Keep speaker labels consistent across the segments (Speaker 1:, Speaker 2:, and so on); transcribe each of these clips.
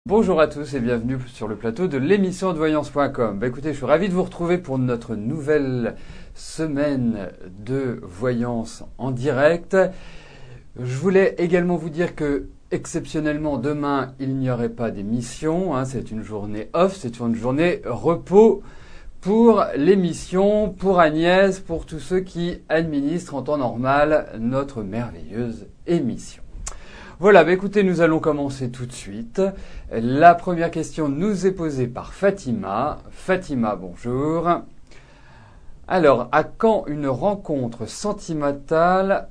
Speaker 1: Bonjour à tous et bienvenue sur le plateau de l'émission de voyance.com. Écoutez, je suis ravi de vous retrouver pour notre nouvelle semaine de voyance en direct. Je voulais également vous dire que exceptionnellement demain il n'y aurait pas d'émission. C'est une journée off, c'est une journée repos pour l'émission, pour Agnès, pour tous ceux qui administrent en temps normal notre merveilleuse émission. Voilà, écoutez, nous allons commencer tout de suite. La première question nous est posée par Fatima. Fatima, bonjour. Alors, à quand une rencontre sentimentale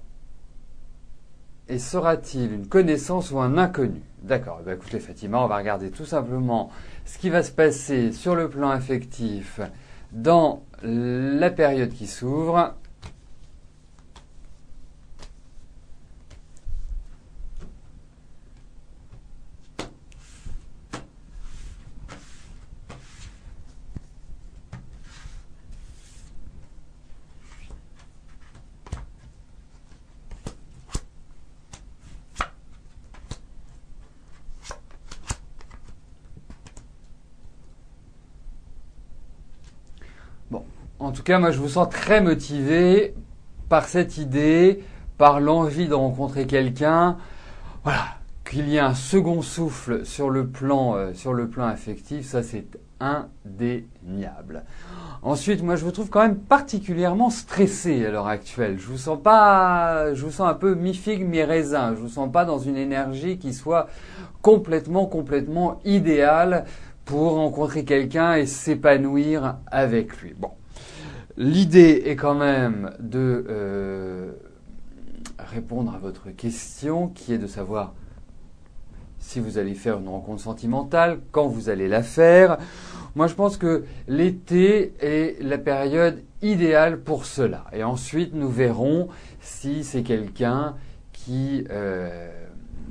Speaker 1: et sera-t-il une connaissance ou un inconnu? D'accord, écoutez Fatima, on va regarder tout simplement ce qui va se passer sur le plan affectif dans la période qui s'ouvre. En tout cas, moi, je vous sens très motivé par cette idée, par l'envie de rencontrer quelqu'un. Voilà, qu'il y ait un second souffle sur le plan affectif, ça c'est indéniable. Ensuite, moi, je vous trouve quand même particulièrement stressé à l'heure actuelle. Je vous sens un peu mi-figue, mi-raisin. Je vous sens pas dans une énergie qui soit complètement idéale pour rencontrer quelqu'un et s'épanouir avec lui. Bon. L'idée est quand même de répondre à votre question qui est de savoir si vous allez faire une rencontre sentimentale, quand vous allez la faire. Moi, je pense que l'été est la période idéale pour cela. Et ensuite, nous verrons si c'est quelqu'un qui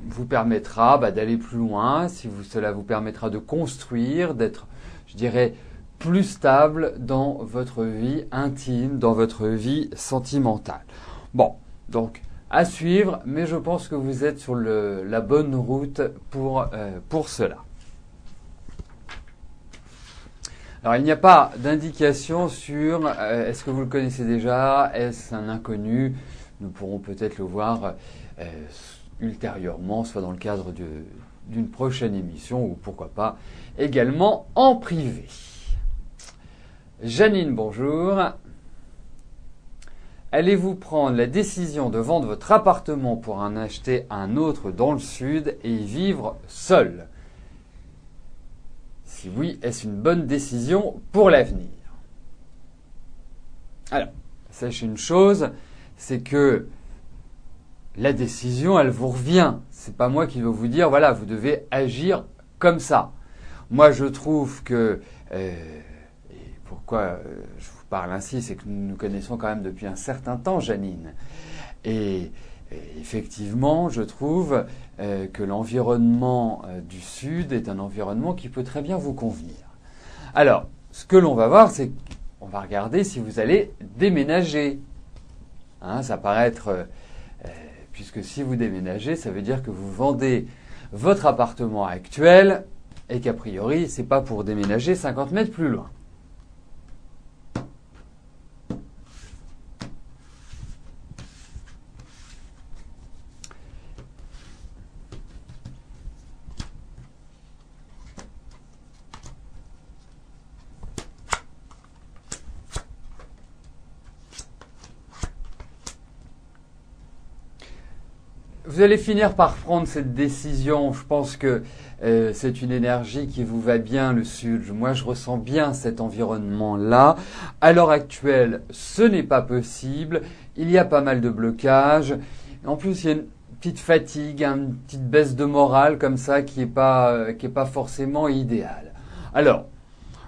Speaker 1: vous permettra d'aller plus loin, si cela vous permettra de construire, d'être, je dirais, plus stable dans votre vie intime, dans votre vie sentimentale. Bon, donc à suivre, mais je pense que vous êtes sur la bonne route pour cela. Alors il n'y a pas d'indication sur est-ce que vous le connaissez déjà, est-ce un inconnu. Nous pourrons peut-être le voir ultérieurement, soit dans le cadre d'une prochaine émission ou pourquoi pas également en privé. Janine, bonjour. Allez-vous prendre la décision de vendre votre appartement pour en acheter un autre dans le sud et y vivre seul? Si oui, est-ce une bonne décision pour l'avenir? Alors, sachez une chose, c'est que la décision, elle vous revient. C'est pas moi qui vais vous dire, voilà, vous devez agir comme ça. Moi, je trouve que pourquoi je vous parle ainsi, c'est que nous nous connaissons quand même depuis un certain temps, Janine. Et effectivement, je trouve que l'environnement du Sud est un environnement qui peut très bien vous convenir. Alors, ce que l'on va voir, c'est qu'on va regarder si vous allez déménager. Ça paraît être... puisque si vous déménagez, ça veut dire que vous vendez votre appartement actuel et qu'a priori, c'est pas pour déménager 50 mètres plus loin. Vous allez finir par prendre cette décision. Je pense que c'est une énergie qui vous va bien, le Sud. Moi, je ressens bien cet environnement-là. À l'heure actuelle, ce n'est pas possible. Il y a pas mal de blocages. En plus, il y a une petite fatigue, une petite baisse de morale comme ça qui est pas forcément idéale. Alors,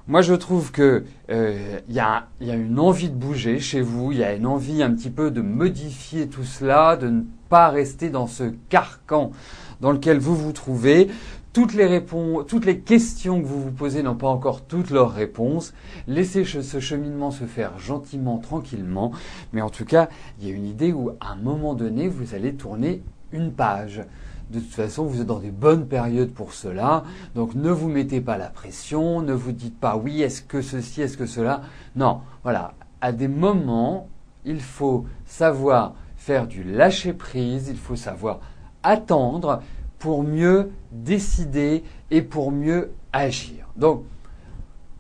Speaker 1: moi, je trouve que y a une envie de bouger chez vous, il y a une envie un petit peu de modifier tout cela, de ne pas rester dans ce carcan dans lequel vous vous trouvez. Toutes les questions que vous vous posez n'ont pas encore toutes leurs réponses. Laissez ce cheminement se faire gentiment, tranquillement. Mais en tout cas, il y a une idée où, à un moment donné, vous allez tourner une page. De toute façon, vous êtes dans des bonnes périodes pour cela. Donc ne vous mettez pas la pression, ne vous dites pas oui, est-ce que ceci, est-ce que cela. Non, voilà. À des moments, il faut savoir faire du lâcher-prise, il faut savoir attendre pour mieux décider et pour mieux agir. Donc,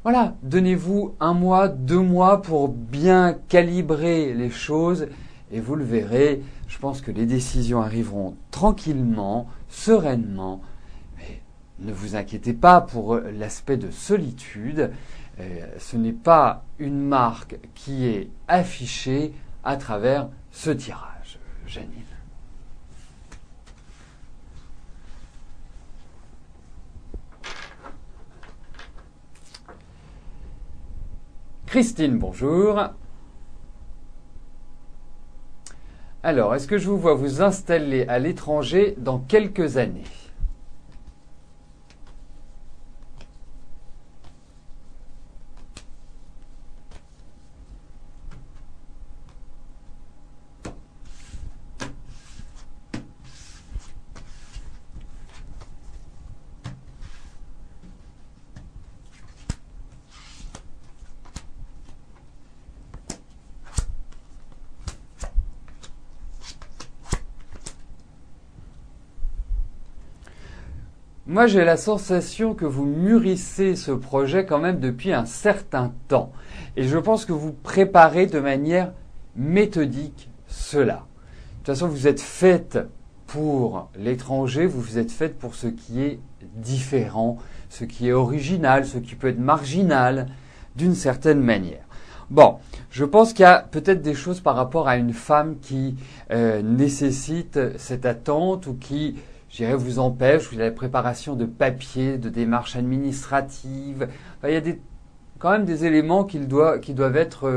Speaker 1: voilà, donnez-vous 1 mois, 2 mois pour bien calibrer les choses et vous le verrez, je pense que les décisions arriveront tranquillement, sereinement. Mais ne vous inquiétez pas pour l'aspect de solitude. Ce n'est pas une marque qui est affichée à travers ce tirage, Janine. Christine, bonjour. Alors, est-ce que je vous vois vous installer à l'étranger dans quelques années ? Moi, j'ai la sensation que vous mûrissez ce projet quand même depuis un certain temps. Et je pense que vous préparez de manière méthodique cela. De toute façon, vous êtes faite pour l'étranger, vous vous êtes faite pour ce qui est différent, ce qui est original, ce qui peut être marginal d'une certaine manière. Bon, je pense qu'il y a peut-être des choses par rapport à une femme qui nécessite cette attente ou qui, je dirais, vous empêche, la préparation de papiers, de démarches administratives. Enfin, il y a quand même des éléments qui doivent être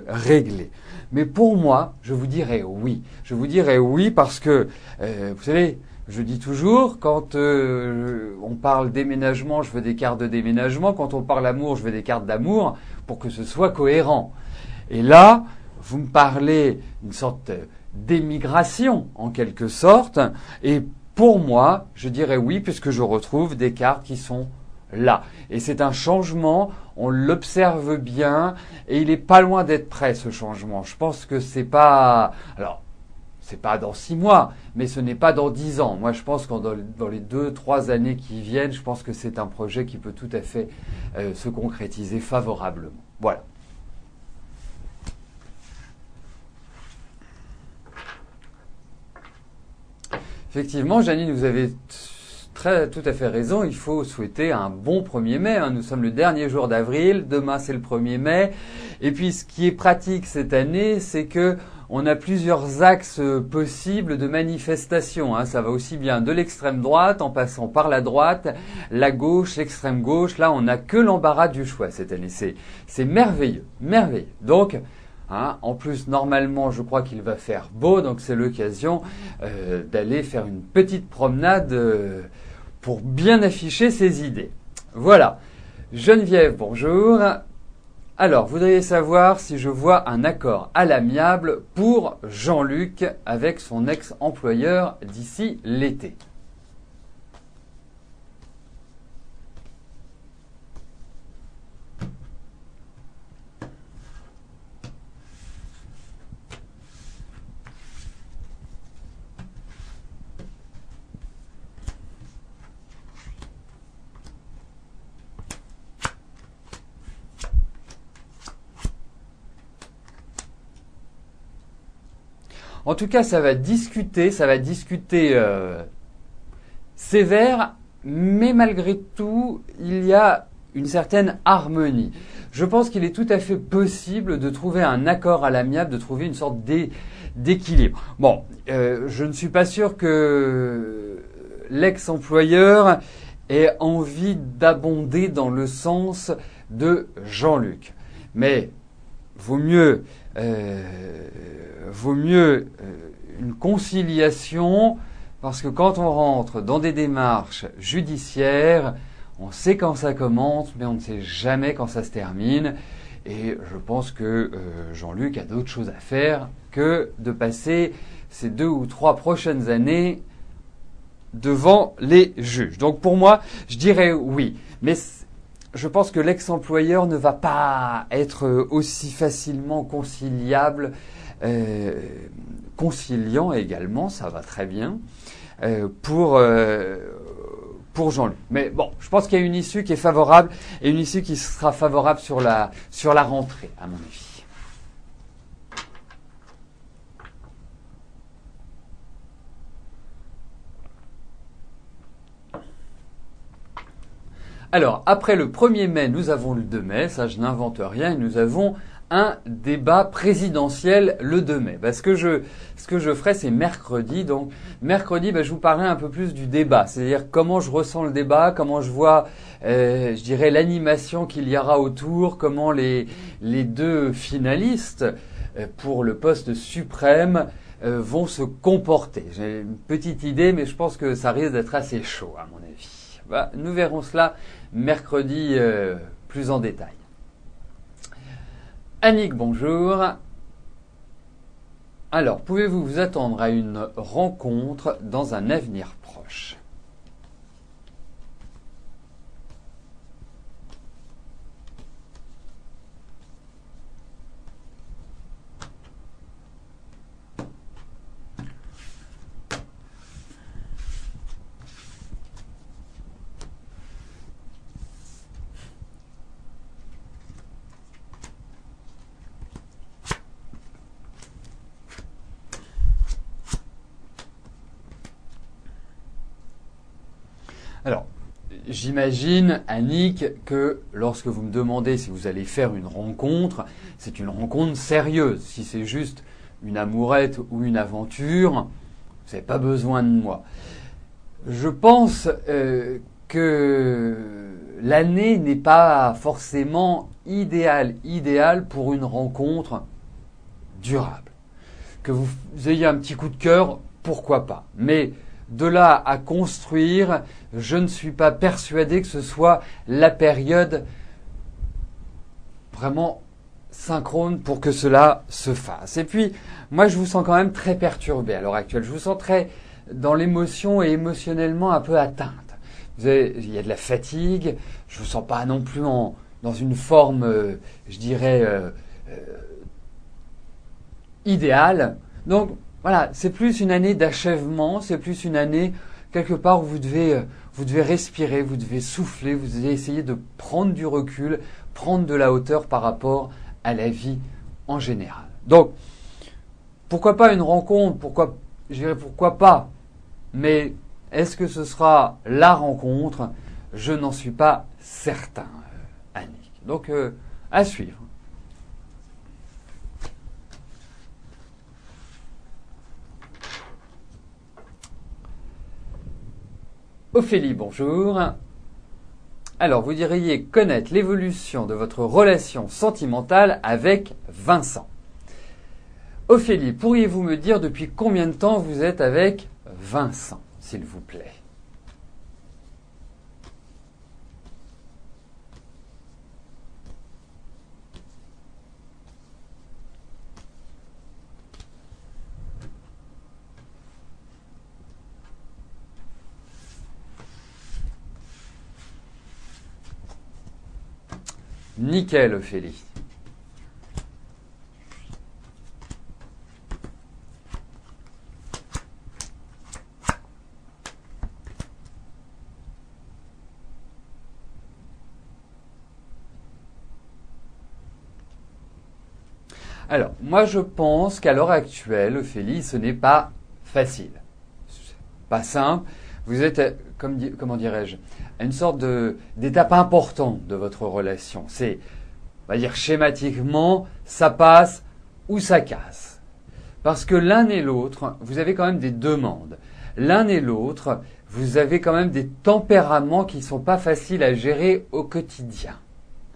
Speaker 1: réglés. Mais pour moi, je vous dirais oui. Je vous dirais oui parce que, vous savez, je dis toujours, quand on parle déménagement, je veux des cartes de déménagement. Quand on parle amour, je veux des cartes d'amour pour que ce soit cohérent. Et là, vous me parlez d'une sorte d'émigration en quelque sorte, et pour moi, je dirais oui, puisque je retrouve des cartes qui sont là. Et c'est un changement, on l'observe bien, et il est pas loin d'être prêt, ce changement. Je pense que c'est pas... Alors, c'est pas dans 6 mois, mais ce n'est pas dans 10 ans. Moi, je pense que dans les 2-3 années qui viennent, je pense que c'est un projet qui peut tout à fait se concrétiser favorablement. Voilà. Effectivement, Janine, vous avez tout à fait raison. Il faut souhaiter un bon 1er mai. Nous sommes le dernier jour d'avril. Demain, c'est le 1er mai. Et puis, ce qui est pratique cette année, c'est que on a plusieurs axes possibles de manifestation. Ça va aussi bien de l'extrême droite, en passant par la droite, la gauche, l'extrême gauche. Là, on n'a que l'embarras du choix cette année. C'est merveilleux, merveilleux. Donc, en plus, normalement, je crois qu'il va faire beau, donc c'est l'occasion d'aller faire une petite promenade pour bien afficher ses idées. Voilà. Geneviève, bonjour. Alors, voudriez savoir si je vois un accord à l'amiable pour Jean-Luc avec son ex-employeur d'ici l'été. En tout cas, ça va discuter sévère, mais malgré tout, il y a une certaine harmonie. Je pense qu'il est tout à fait possible de trouver un accord à l'amiable, de trouver une sorte d'équilibre. Bon, je ne suis pas sûr que l'ex-employeur ait envie d'abonder dans le sens de Jean-Luc. Mais vaut mieux une conciliation, parce que quand on rentre dans des démarches judiciaires, on sait quand ça commence, mais on ne sait jamais quand ça se termine. Et je pense que Jean-Luc a d'autres choses à faire que de passer ces 2 ou 3 prochaines années devant les juges. Donc pour moi, je dirais oui. Mais je pense que l'ex-employeur ne va pas être aussi facilement conciliable, conciliant également, ça va très bien, pour Jean-Luc. Mais bon, je pense qu'il y a une issue qui est favorable et une issue qui sera favorable sur la rentrée, à mon avis. Alors, après le 1er mai, nous avons le 2 mai, ça je n'invente rien, et nous avons un débat présidentiel le 2 mai. Ce que je ferai, c'est mercredi. Donc, mercredi, je vous parlerai un peu plus du débat. C'est-à-dire comment je ressens le débat, comment je vois, je dirais, l'animation qu'il y aura autour, comment les 2 finalistes pour le poste suprême vont se comporter. J'ai une petite idée, mais je pense que ça risque d'être assez chaud, à mon avis. Nous verrons cela mercredi plus en détail. Annick, bonjour. Alors, pouvez-vous vous attendre à une rencontre dans un avenir proche ? Alors, j'imagine, Annick, que lorsque vous me demandez si vous allez faire une rencontre, c'est une rencontre sérieuse. Si c'est juste une amourette ou une aventure, vous n'avez pas besoin de moi. Je pense que l'année n'est pas forcément idéale pour une rencontre durable. Que vous ayez un petit coup de cœur, pourquoi pas. Mais de là à construire, je ne suis pas persuadé que ce soit la période vraiment synchrone pour que cela se fasse. Et puis, moi, je vous sens quand même très perturbé à l'heure actuelle. Je vous sens très dans l'émotion et émotionnellement un peu atteinte. Il y a de la fatigue. Je vous sens pas non plus dans une forme, je dirais, idéale. Donc, voilà, c'est plus une année d'achèvement, c'est plus une année quelque part où vous devez respirer, vous devez souffler, vous devez essayer de prendre du recul, prendre de la hauteur par rapport à la vie en général. Donc, pourquoi pas une rencontre, je dirais pourquoi pas, mais est-ce que ce sera la rencontre ? Je n'en suis pas certain, Annick. Donc, à suivre. Ophélie, bonjour. Alors, vous diriez connaître l'évolution de votre relation sentimentale avec Vincent. Ophélie, pourriez-vous me dire depuis combien de temps vous êtes avec Vincent, s'il vous plaît ? Nickel, Ophélie. Alors, moi je pense qu'à l'heure actuelle, Ophélie, ce n'est pas facile. Pas simple. Vous êtes, comment dirais-je, à une sorte d'étape importante de votre relation. C'est, on va dire schématiquement, ça passe ou ça casse. Parce que l'un et l'autre, vous avez quand même des demandes. L'un et l'autre, vous avez quand même des tempéraments qui ne sont pas faciles à gérer au quotidien.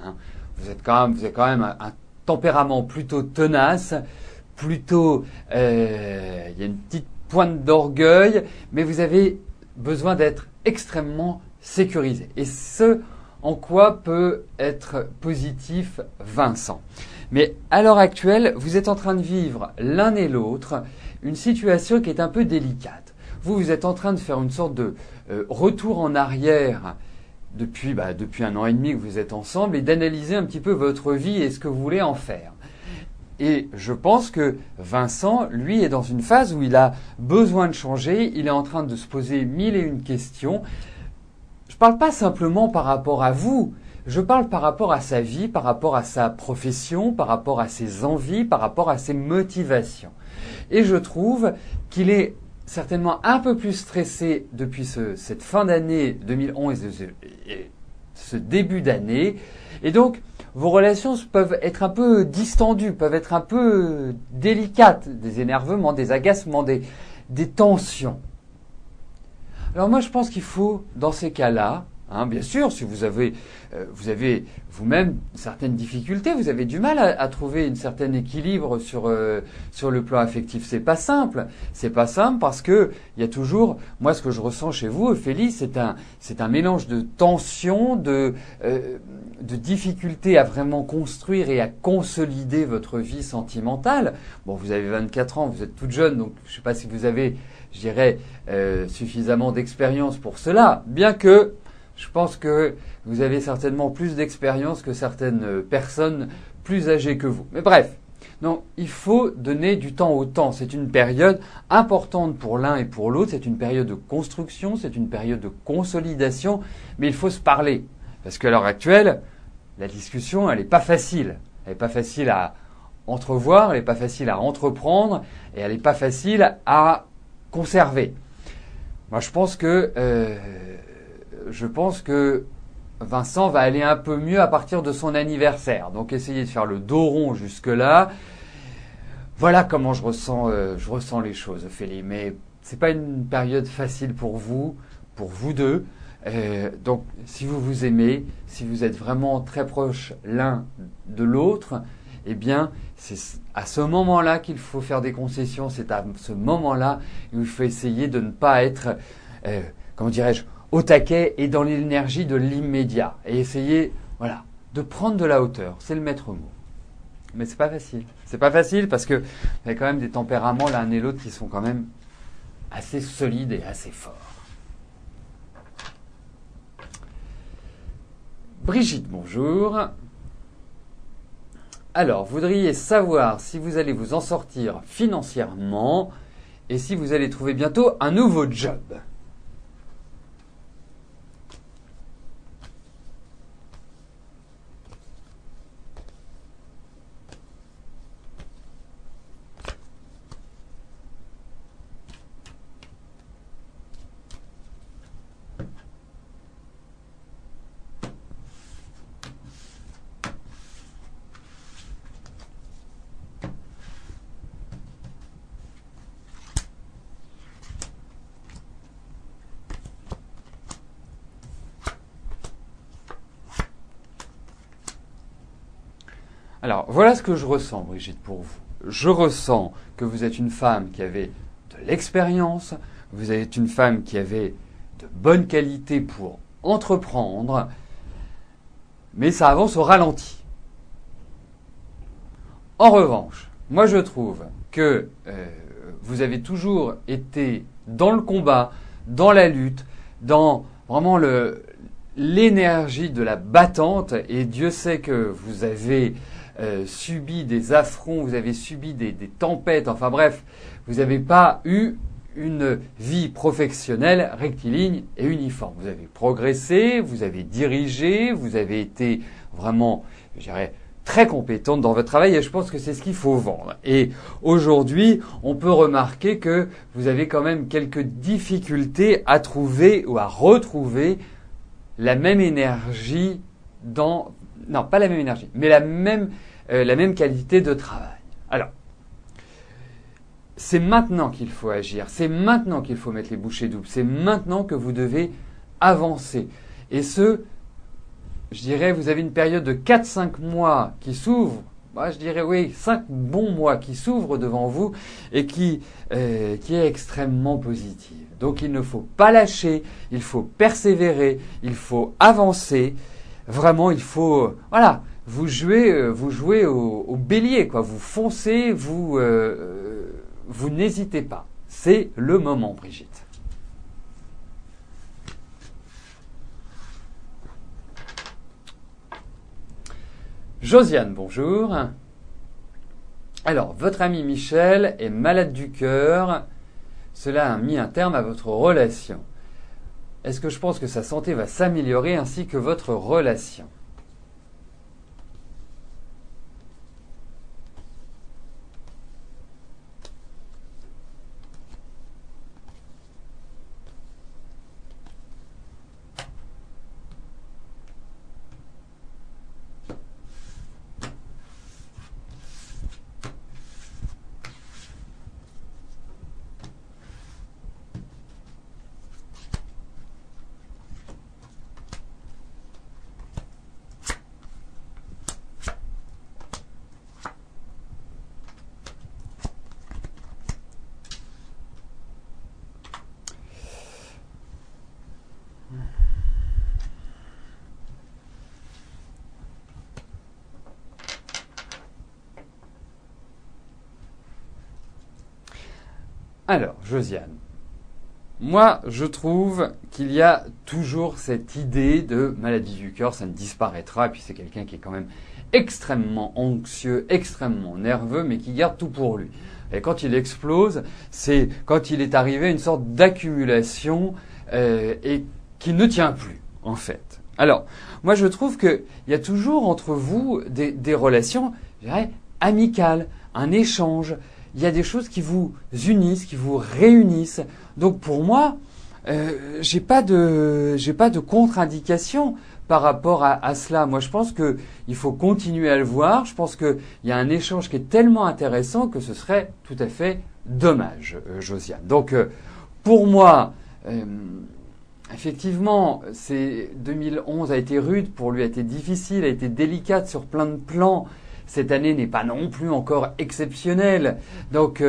Speaker 1: Hein, vous avez quand même un tempérament plutôt tenace, plutôt, il y a une petite pointe d'orgueil, mais vous avez besoin d'être extrêmement sécurisé. Et ce, en quoi peut être positif Vincent. Mais à l'heure actuelle, vous êtes en train de vivre l'un et l'autre une situation qui est un peu délicate. Vous êtes en train de faire une sorte de retour en arrière depuis 1 an et demi que vous êtes ensemble et d'analyser un petit peu votre vie et ce que vous voulez en faire. Et je pense que Vincent, lui, est dans une phase où il a besoin de changer, il est en train de se poser 1001 questions. Je ne parle pas simplement par rapport à vous, je parle par rapport à sa vie, par rapport à sa profession, par rapport à ses envies, par rapport à ses motivations. Et je trouve qu'il est certainement un peu plus stressé depuis cette fin d'année 2011 et ce début d'année. Et donc, vos relations peuvent être un peu distendues, peuvent être un peu délicates, des énervements, des agacements, des tensions. Alors moi, je pense qu'il faut, dans ces cas-là, bien sûr, si vous avez vous-même certaines difficultés, vous avez du mal à trouver un certain équilibre sur le plan affectif. C'est pas simple parce que il y a toujours, moi ce que je ressens chez vous, Ophélie, c'est un mélange de tension, de difficulté à vraiment construire et à consolider votre vie sentimentale. Bon, vous avez 24 ans, vous êtes toute jeune, donc je sais pas si vous avez, je dirais, suffisamment d'expérience pour cela, bien que je pense que vous avez certainement plus d'expérience que certaines personnes plus âgées que vous. Mais bref, donc il faut donner du temps au temps. C'est une période importante pour l'un et pour l'autre. C'est une période de construction, c'est une période de consolidation. Mais il faut se parler. Parce qu'à l'heure actuelle, la discussion, elle n'est pas facile. Elle n'est pas facile à entrevoir, elle n'est pas facile à entreprendre et elle n'est pas facile à conserver. Moi, je pense que Vincent va aller un peu mieux à partir de son anniversaire. Donc essayez de faire le dos rond jusque-là. Voilà comment je ressens les choses, Ophélie. Mais c'est pas une période facile pour vous deux. Donc si vous vous aimez, si vous êtes vraiment très proches l'un de l'autre, eh bien c'est à ce moment-là qu'il faut faire des concessions. C'est à ce moment-là où il faut essayer de ne pas être, au taquet et dans l'énergie de l'immédiat. Et essayer, de prendre de la hauteur. C'est le maître mot. Mais c'est pas facile. C'est pas facile parce que vous avez quand même des tempéraments l'un et l'autre qui sont quand même assez solides et assez forts. Brigitte, bonjour. Alors, vous voudriez savoir si vous allez vous en sortir financièrement et si vous allez trouver bientôt un nouveau job. Alors, voilà ce que je ressens, Brigitte, pour vous. Je ressens que vous êtes une femme qui avait de l'expérience, vous êtes une femme qui avait de bonnes qualités pour entreprendre, mais ça avance au ralenti. En revanche, moi je trouve que vous avez toujours été dans le combat, dans la lutte, dans vraiment l'énergie de la battante, et Dieu sait que vous avez subi des affronts, vous avez subi des tempêtes, enfin bref, vous n'avez pas eu une vie professionnelle rectiligne et uniforme. Vous avez progressé, vous avez dirigé, vous avez été vraiment, je dirais, très compétente dans votre travail et je pense que c'est ce qu'il faut vendre. Et aujourd'hui, on peut remarquer que vous avez quand même quelques difficultés à trouver ou à retrouver la même énergie non, pas la même énergie, mais la même qualité de travail. Alors, c'est maintenant qu'il faut agir, c'est maintenant qu'il faut mettre les bouchées doubles, c'est maintenant que vous devez avancer. Et je dirais, vous avez une période de 4-5 mois qui s'ouvre, moi je dirais oui, 5 bons mois qui s'ouvrent devant vous et qui est extrêmement positive. Donc il ne faut pas lâcher, il faut persévérer, il faut avancer. vraiment, il faut, voilà, vous jouez au bélier, quoi. Vous foncez, vous n'hésitez pas. C'est le moment, Brigitte. Josiane, bonjour. Alors, votre ami Michel est malade du cœur. Cela a mis un terme à votre relation. Est-ce que je pense que sa santé va s'améliorer ainsi que votre relation? Alors, Josiane, moi, je trouve qu'il y a toujours cette idée de maladie du cœur, ça ne disparaîtra, et puis c'est quelqu'un qui est quand même extrêmement anxieux, extrêmement nerveux, mais qui garde tout pour lui. Et quand il explose, c'est quand il est arrivé à une sorte d'accumulation et qui ne tient plus, en fait. Alors, moi, je trouve qu'il y a toujours entre vous des relations, je dirais, amicales, un échange. Il y a des choses qui vous unissent, qui vous réunissent. Donc pour moi, j'ai pas de contre-indication par rapport à cela. Moi, je pense que il faut continuer à le voir. Je pense qu'il y a un échange qui est tellement intéressant que ce serait tout à fait dommage, Josiane. Donc pour moi, effectivement, 2011 a été rude, pour lui a été difficile, a été délicate sur plein de plans. Cette année n'est pas non plus encore exceptionnelle. Donc,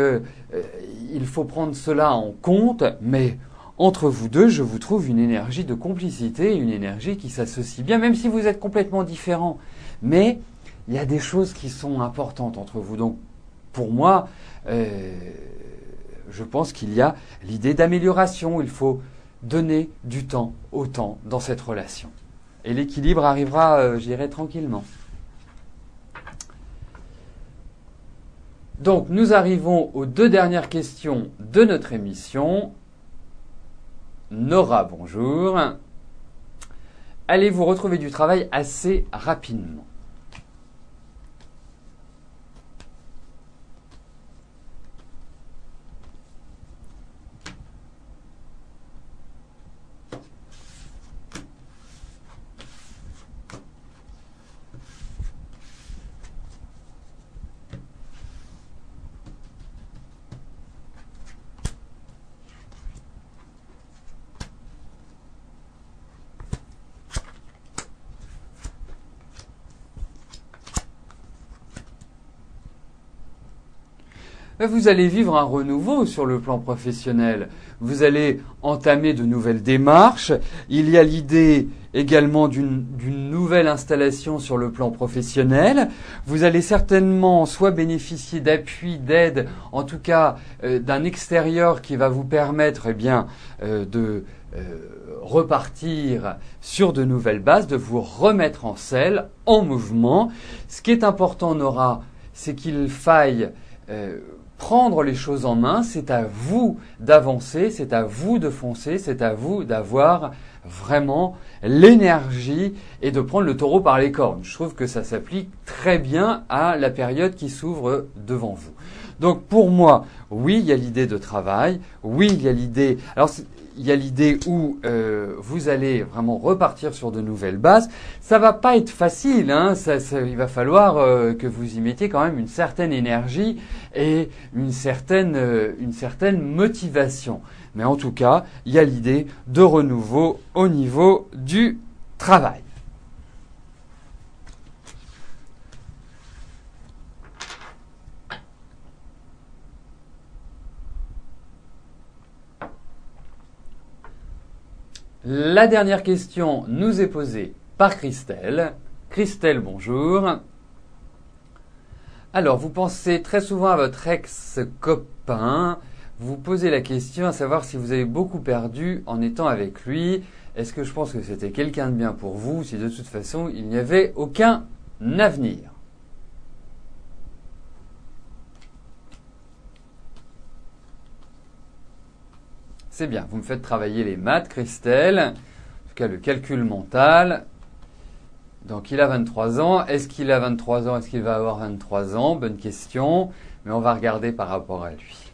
Speaker 1: il faut prendre cela en compte. Mais entre vous deux, je vous trouve une énergie de complicité, une énergie qui s'associe bien, même si vous êtes complètement différents. Mais il y a des choses qui sont importantes entre vous. Donc, pour moi, je pense qu'il y a l'idée d'amélioration. Il faut donner du temps au temps dans cette relation. Et l'équilibre arrivera, je dirais, tranquillement. Donc, nous arrivons aux deux dernières questions de notre émission. Nora, bonjour. Allez-vous retrouver du travail assez rapidement? Vous allez vivre un renouveau sur le plan professionnel. Vous allez entamer de nouvelles démarches. Il y a l'idée également d'une nouvelle installation sur le plan professionnel. Vous allez certainement soit bénéficier d'appui, d'aide, en tout cas d'un extérieur qui va vous permettre de repartir sur de nouvelles bases, de vous remettre en selle, en mouvement. Ce qui est important, Nora, c'est qu'il faille prendre les choses en main, c'est à vous d'avancer, c'est à vous de foncer, c'est à vous d'avoir vraiment l'énergie et de prendre le taureau par les cornes. Je trouve que ça s'applique très bien à la période qui s'ouvre devant vous. Donc pour moi, oui, il y a l'idée de travail, oui, il y a l'idée... Alors, il y a l'idée où vous allez vraiment repartir sur de nouvelles bases. Ça va pas être facile, hein. Il va falloir que vous y mettiez quand même une certaine énergie et une certaine motivation. Mais en tout cas, il y a l'idée de renouveau au niveau du travail. La dernière question nous est posée par Christelle. Christelle, bonjour. Alors, vous pensez très souvent à votre ex-copain. Vous posez la question à savoir si vous avez beaucoup perdu en étant avec lui. Est-ce que je pense que c'était quelqu'un de bien pour vous, si de toute façon il n'y avait aucun avenir? C'est bien, vous me faites travailler les maths, Christelle, en tout cas le calcul mental. Donc il a 23 ans, est-ce qu'il a 23 ans, est-ce qu'il va avoir 23 ans? Bonne question, mais on va regarder par rapport à lui.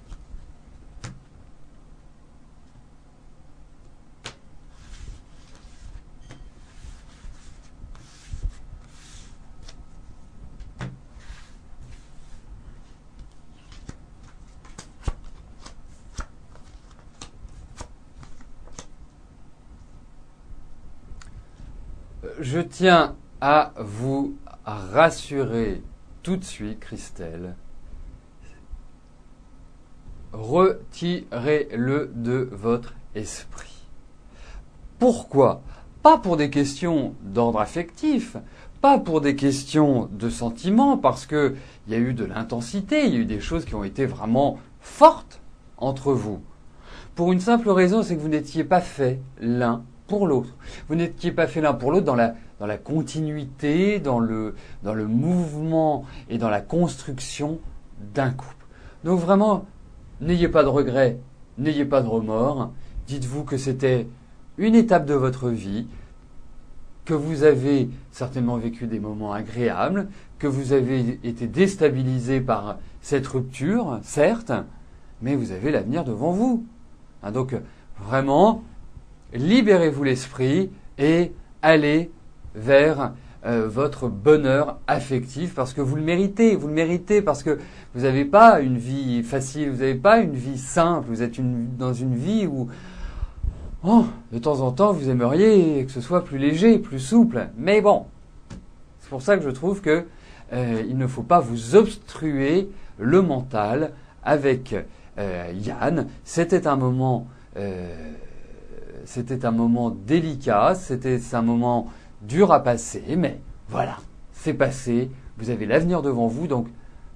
Speaker 1: Je tiens à vous rassurer tout de suite, Christelle. Retirez-le de votre esprit. Pourquoi? Pas pour des questions d'ordre affectif, pas pour des questions de sentiments, parce qu'il y a eu de l'intensité, il y a eu des choses qui ont été vraiment fortes entre vous. Pour une simple raison, c'est que vous n'étiez pas fait l'un pour l'autre. Vous n'étiez pas fait l'un pour l'autre dans la continuité, dans le mouvement et dans la construction d'un couple. Donc vraiment, n'ayez pas de regrets, n'ayez pas de remords. Dites-vous que c'était une étape de votre vie, que vous avez certainement vécu des moments agréables, que vous avez été déstabilisé par cette rupture, certes, mais vous avez l'avenir devant vous. Donc vraiment, libérez-vous l'esprit et allez vers votre bonheur affectif parce que vous le méritez parce que vous n'avez pas une vie facile, vous n'avez pas une vie simple, vous êtes dans une vie où de temps en temps vous aimeriez que ce soit plus léger, plus souple, mais bon, c'est pour ça que je trouve que il ne faut pas vous obstruer le mental avec Yann. C'était un moment délicat, c'était un moment dur à passer, mais voilà, c'est passé, vous avez l'avenir devant vous, donc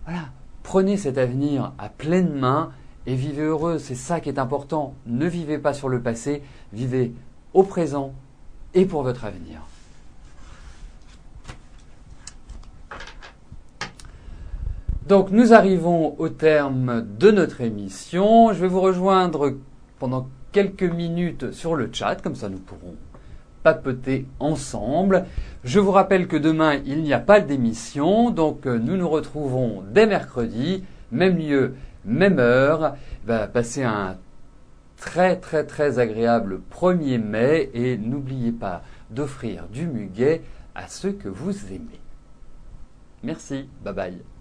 Speaker 1: voilà, prenez cet avenir à pleine main et vivez heureux, c'est ça qui est important. Ne vivez pas sur le passé, vivez au présent et pour votre avenir. Donc nous arrivons au terme de notre émission. Je vais vous rejoindre pendant quelques minutes sur le chat, comme ça nous pourrons papoter ensemble. Je vous rappelle que demain, il n'y a pas d'émission, donc nous nous retrouvons dès mercredi, même lieu, même heure. Passez un très très très agréable 1er mai et n'oubliez pas d'offrir du muguet à ceux que vous aimez. Merci, bye bye.